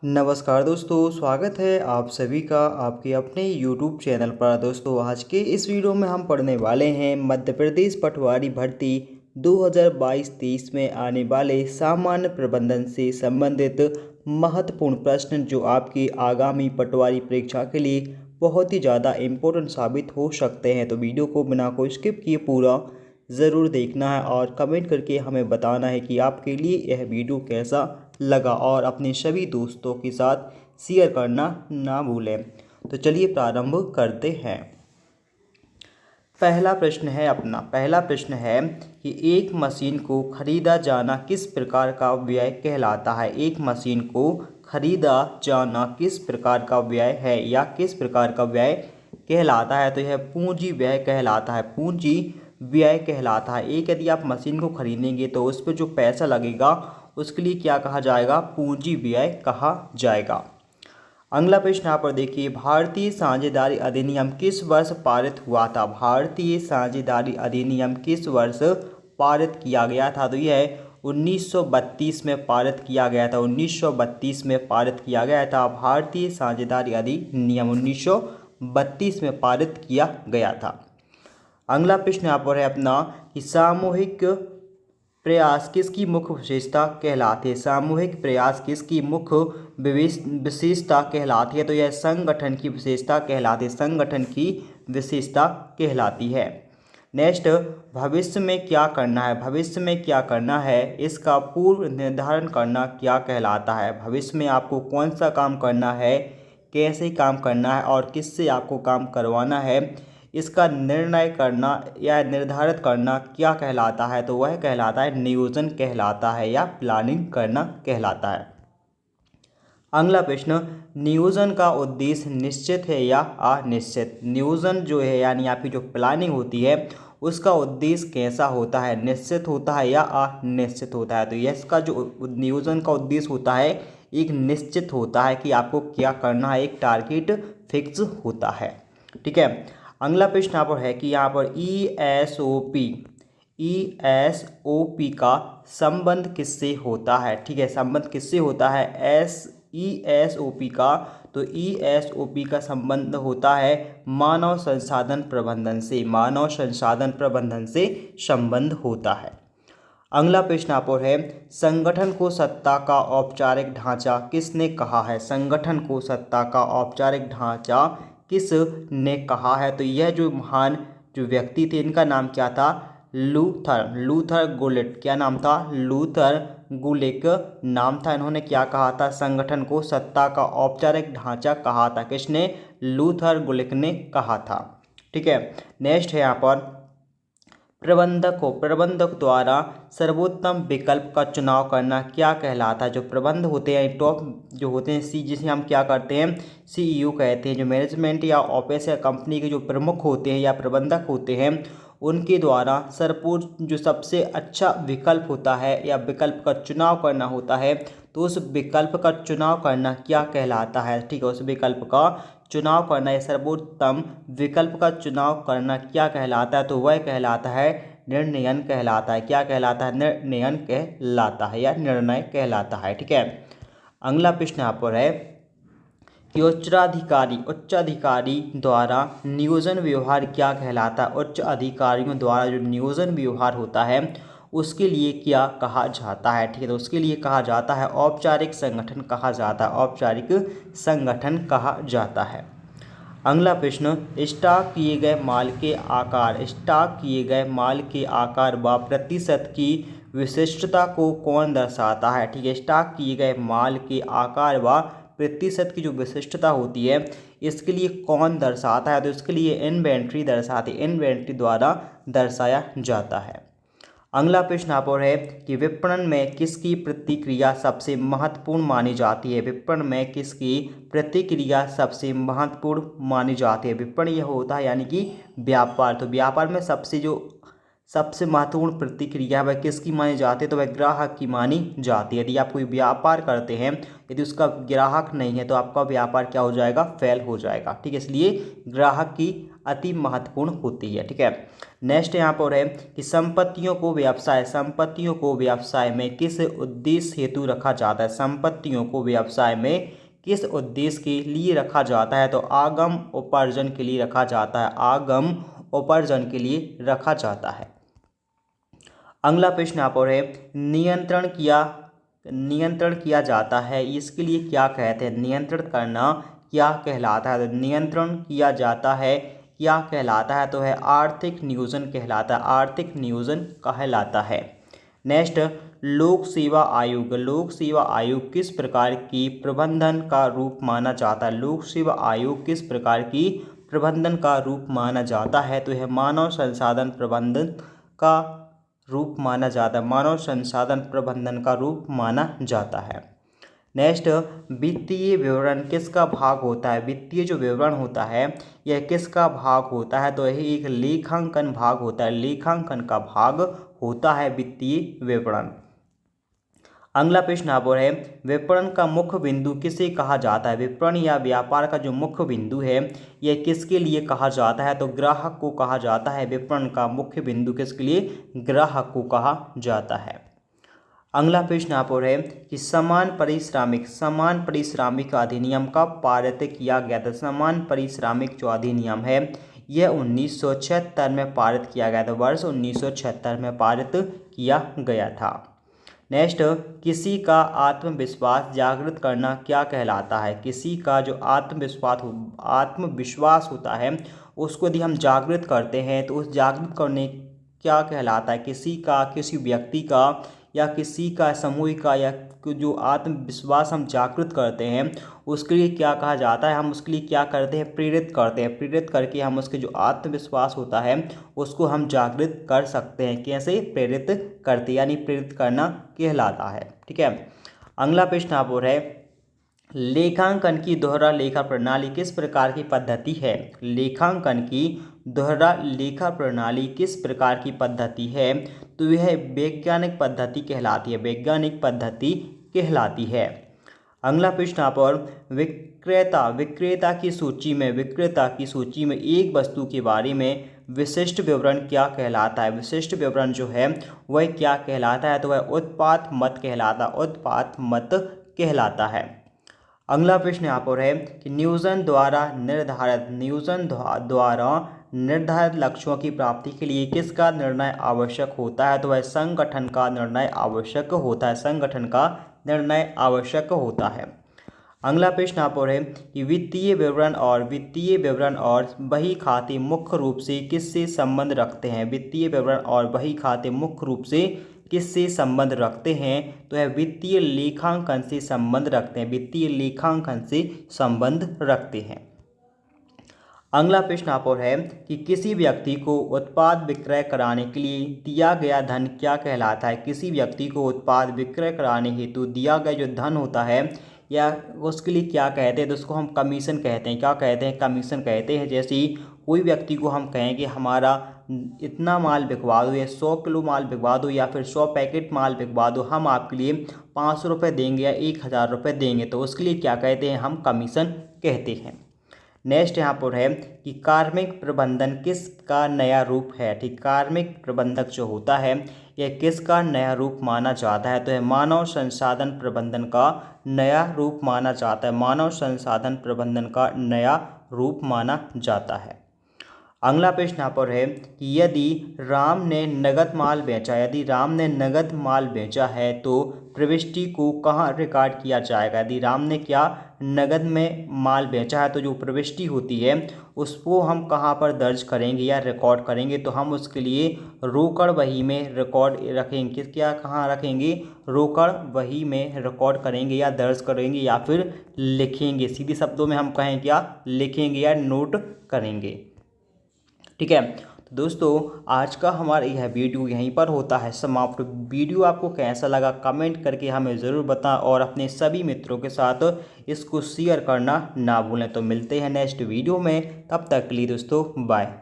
नमस्कार दोस्तों, स्वागत है आप सभी का आपके अपने YouTube चैनल पर। दोस्तों आज के इस वीडियो में हम पढ़ने वाले हैं मध्य प्रदेश पटवारी भर्ती 2022-23 में आने वाले सामान्य प्रबंधन से संबंधित महत्वपूर्ण प्रश्न जो आपकी आगामी पटवारी परीक्षा के लिए बहुत ही ज़्यादा इम्पोर्टेंट साबित हो सकते हैं। तो वीडियो को बिना कोई स्किप किए पूरा ज़रूर देखना है और कमेंट करके हमें बताना है कि आपके लिए यह वीडियो कैसा लगा और अपने सभी दोस्तों के साथ शेयर करना ना भूलें। तो चलिए प्रारंभ करते हैं। पहला प्रश्न है कि एक मशीन को खरीदा जाना किस प्रकार का व्यय कहलाता है। एक मशीन को खरीदा जाना किस प्रकार का व्यय है या किस प्रकार का व्यय कहलाता है। तो यह पूंजी व्यय कहलाता है। पूंजी व्यय कहलाता है। एक यदि आप मशीन को खरीदेंगे तो उस पर जो पैसा लगेगा उसके लिए क्या कहा जाएगा, पूंजी व्यय कहा जाएगा। अगला प्रश्न यहाँ पर देखिए, भारतीय साझेदारी अधिनियम किस वर्ष पारित हुआ था। भारतीय साझेदारी अधिनियम किस वर्ष पारित किया गया था। तो यह 1932 में पारित किया गया था। 1932 में पारित किया गया था। भारतीय साझेदारी अधिनियम 1932 में पारित किया गया था। अगला प्रश्न यहाँ पर है अपना कि सामूहिक प्रयास किसकी मुख्य विशेषता कहलाती है। सामूहिक प्रयास किसकी मुख्य विशेषता कहलाती है। तो यह संगठन की विशेषता कहलाती है। संगठन की विशेषता कहलाती है। नेक्स्ट, भविष्य में क्या करना है। भविष्य में क्या करना है इसका पूर्व निर्धारण करना क्या कहलाता है। भविष्य में आपको कौन सा काम करना है, कैसे काम करना है और किससे आपको काम करवाना है, इसका निर्णय करना या निर्धारित करना क्या कहलाता है। तो वह कहलाता है नियोजन कहलाता है या प्लानिंग करना कहलाता है। अगला प्रश्न, नियोजन का उद्देश्य निश्चित है या अनिश्चित। नियोजन जो है यानी आपकी जो प्लानिंग होती है उसका उद्देश्य कैसा होता है, निश्चित होता है या अनिश्चित होता है। तो इसका जो नियोजन का उद्देश्य होता है एक निश्चित होता है कि आपको क्या करना है, एक टारगेट फिक्स होता है। ठीक है। अगला प्रश्न यहाँ पर है कि यहाँ पर ESOP का संबंध किससे होता है। ठीक है, संबंध किससे होता है ESOP का। तो ESOP का संबंध होता है मानव संसाधन प्रबंधन से। मानव संसाधन प्रबंधन से संबंध होता है। अगला प्रश्न यहाँ पर है, संगठन को सत्ता का औपचारिक ढांचा किसने कहा है। संगठन को सत्ता का औपचारिक ढांचा किसने कहा है। तो यह जो महान जो व्यक्ति थे इनका नाम क्या था, लूथर गुलिक। क्या नाम था, लूथर गुलिक नाम था। इन्होंने क्या कहा था, संगठन को सत्ता का औपचारिक ढांचा कहा था। किसने, लूथर गुलिक ने कहा था। ठीक है। नेक्स्ट है यहाँ पर, प्रबंधक द्वारा सर्वोत्तम विकल्प का चुनाव करना क्या कहलाता है। जो प्रबंध होते हैं टॉप जो होते हैं जिसे हम क्या करते हैं CEO कहते हैं। जो मैनेजमेंट या ऑफिस या कंपनी के जो प्रमुख होते हैं या प्रबंधक होते हैं उनके द्वारा सर्वोच्च जो सबसे अच्छा विकल्प होता है या विकल्प का चुनाव करना होता है तो उस विकल्प का चुनाव करना क्या कहलाता है। ठीक है, उस विकल्प का चुनाव करना या सर्वोत्तम विकल्प का चुनाव करना क्या कहलाता है। तो वह कहलाता है निर्णयन कहलाता है। क्या कहलाता है, निर्णयन कहलाता है या निर्णय कहलाता है। ठीक है। अगला प्रश्न यहाँ पर है कि उच्चाधिकारी द्वारा नियोजन व्यवहार क्या कहलाता है। उच्च अधिकारियों द्वारा जो नियोजन व्यवहार होता है उसके लिए क्या कहा जाता है। ठीक है, तो उसके लिए कहा जाता है औपचारिक संगठन कहा जाता है। औपचारिक संगठन कहा जाता है। अगला प्रश्न, स्टॉक किए गए माल के आकार व प्रतिशत की विशिष्टता को कौन दर्शाता है। ठीक है, स्टॉक किए गए माल के आकार व प्रतिशत की जो विशिष्टता होती है इसके लिए कौन दर्शाता है। तो इसके लिए इन्वेंट्री दर्शाती, इन्वेंट्री द्वारा दर्शाया जाता है। अगला प्रश्न यहाँ पर है कि विपणन में किसकी प्रतिक्रिया सबसे महत्वपूर्ण मानी जाती है। विपणन में किसकी प्रतिक्रिया सबसे महत्वपूर्ण मानी जाती है। विपणन यह होता है यानी कि व्यापार। तो व्यापार में सबसे महत्वपूर्ण प्रतिक्रिया वह किसकी मानी जाती है। तो वह ग्राहक की मानी जाती है। यदि आप कोई व्यापार करते हैं यदि उसका ग्राहक नहीं है तो आपका व्यापार क्या हो जाएगा, फेल हो जाएगा। ठीक है, इसलिए ग्राहक की अति महत्वपूर्ण होती है। ठीक है, नेक्स्ट यहाँ पर है कि संपत्तियों को व्यवसाय में किस उद्देश्य हेतु रखा जाता है। संपत्तियों को व्यवसाय में किस उद्देश्य के लिए रखा जाता है, तो आगम उपार्जन के लिए रखा जाता है। आगम उपार्जन के लिए रखा जाता है। अगला प्रश्न यहाँ पर है नियंत्रण किया जाता है, इसके लिए क्या कहते हैं। नियंत्रण करना क्या कहलाता है, तो नियंत्रण किया जाता है क्या कहलाता है, तो है आर्थिक नियोजन कहलाता है। आर्थिक नियोजन कहलाता है। नेक्स्ट, लोक सेवा आयोग किस प्रकार की प्रबंधन का रूप माना जाता है। लोक सेवा आयोग किस प्रकार की प्रबंधन का रूप माना जाता है, तो यह मानव संसाधन प्रबंधन का रूप माना जाता है। मानव संसाधन प्रबंधन का रूप माना जाता है। नेक्स्ट, वित्तीय विवरण किसका भाग होता है। वित्तीय जो विवरण होता है यह किसका भाग होता है, तो यह एक लेखांकन भाग होता है। लेखांकन का भाग होता है वित्तीय विवरण। अगला प्रश्न यहाँ पर है विपणन का मुख्य बिंदु किसे कहा जाता है। विपणन या व्यापार का जो मुख्य बिंदु है यह किसके लिए कहा जाता है, तो ग्राहक को कहा जाता है। विपणन का मुख्य बिंदु किसके लिए, ग्राहक को कहा जाता है। अगला प्रश्न यहाँ पर है कि समान पारिश्रमिक अधिनियम कब पारित किया गया था। समान पारिश्रमिक जो अधिनियम है यह 1976 में पारित किया गया था। वर्ष 1976 में पारित किया गया था। नेक्स्ट, किसी का आत्मविश्वास जागृत करना क्या कहलाता है। किसी का जो आत्मविश्वास होता है उसको यदि हम जागृत करते हैं तो उस जागृत करने क्या कहलाता है। किसी व्यक्ति का या किसी का समूह का या जो आत्मविश्वास हम जागृत करते हैं उसके लिए क्या कहा जाता है। हम उसके लिए क्या करते हैं, प्रेरित करते हैं। प्रेरित करके हम उसके जो आत्मविश्वास होता है उसको हम जागृत कर सकते हैं। कैसे प्रेरित करते, यानी प्रेरित करना कहलाता है। ठीक है, अगला प्रश्न यहाँ पर है लेखांकन की दोहरा लेखा प्रणाली किस प्रकार की पद्धति है। लेखांकन की दोहरा लेखा प्रणाली किस प्रकार की पद्धति है, तो यह वैज्ञानिक पद्धति कहलाती है। वैज्ञानिक पद्धति कहलाती है। अगला प्रश्न यहाँ पर विक्रेता की सूची में एक वस्तु के बारे में विशिष्ट विवरण क्या कहलाता है। विशिष्ट विवरण जो है वह क्या कहलाता है, तो वह उत्पाद मत कहलाता है। अगला प्रश्न यहाँ पर है कि नियोजन द्वारा निर्धारित लक्ष्यों की प्राप्ति के लिए किसका निर्णय आवश्यक होता है, तो वह संगठन का निर्णय आवश्यक होता है। संगठन का निर्णय आवश्यक होता है। अगला प्रश्न यहाँ पर है कि वित्तीय विवरण और बही खाते मुख्य रूप से किससे संबंध रखते हैं। वित्तीय विवरण और बही खाते मुख्य रूप से किससे संबंध रखते हैं, तो यह वित्तीय लेखांकन से संबंध रखते हैं। वित्तीय लेखांकन से संबंध रखते हैं। अगला प्रश्न यहाँ पर है कि किसी व्यक्ति को उत्पाद विक्रय कराने के लिए दिया गया धन क्या कहलाता है। किसी व्यक्ति को उत्पाद विक्रय कराने हेतु दिया गया जो धन होता है या उसके लिए क्या कहते हैं, तो उसको हम कमीशन कहते हैं। क्या कहते हैं, कमीशन कहते हैं। जैसे ही कोई व्यक्ति को हम कहें कि हमारा इतना माल बिकवा दो या 100 किलो माल बिकवा दो या फिर 100 पैकेट माल बिकवा दो, हम आपके लिए 500 रुपये देंगे या 1000 रुपये देंगे, तो उसके लिए क्या कहते हैं, हम कमीशन कहते हैं। नेक्स्ट यहाँ पर है कि कार्मिक प्रबंधन किसका नया रूप है। ठीक, कार्मिक प्रबंधक जो होता है यह किसका नया रूप माना जाता है, तो यह मानव संसाधन प्रबंधन का नया रूप माना जाता है। मानव संसाधन प्रबंधन का नया रूप माना जाता है। अगला प्रश्न यहाँ पर है कि यदि राम ने नगद माल बेचा है तो प्रविष्टि को कहाँ रिकॉर्ड किया जाएगा। यदि राम ने क्या नगद में माल बेचा है तो जो प्रविष्टि होती है उसको हम कहाँ पर दर्ज करेंगे या रिकॉर्ड करेंगे, तो हम उसके लिए रोकड़ बही में रिकॉर्ड रखेंगे। क्या कहाँ रखेंगे, रोकड़ बही में रिकॉर्ड करेंगे या दर्ज करेंगे या फिर लिखेंगे। सीधे शब्दों में हम कहें क्या, लिखेंगे या नोट करेंगे। ठीक है, तो दोस्तों आज का हमारा यह वीडियो यहीं पर होता है समाप्त। वीडियो आपको कैसा लगा कमेंट करके हमें ज़रूर बताएं और अपने सभी मित्रों के साथ इसको शेयर करना ना भूलें। तो मिलते हैं नेक्स्ट वीडियो में, तब तक के लिए दोस्तों बाय।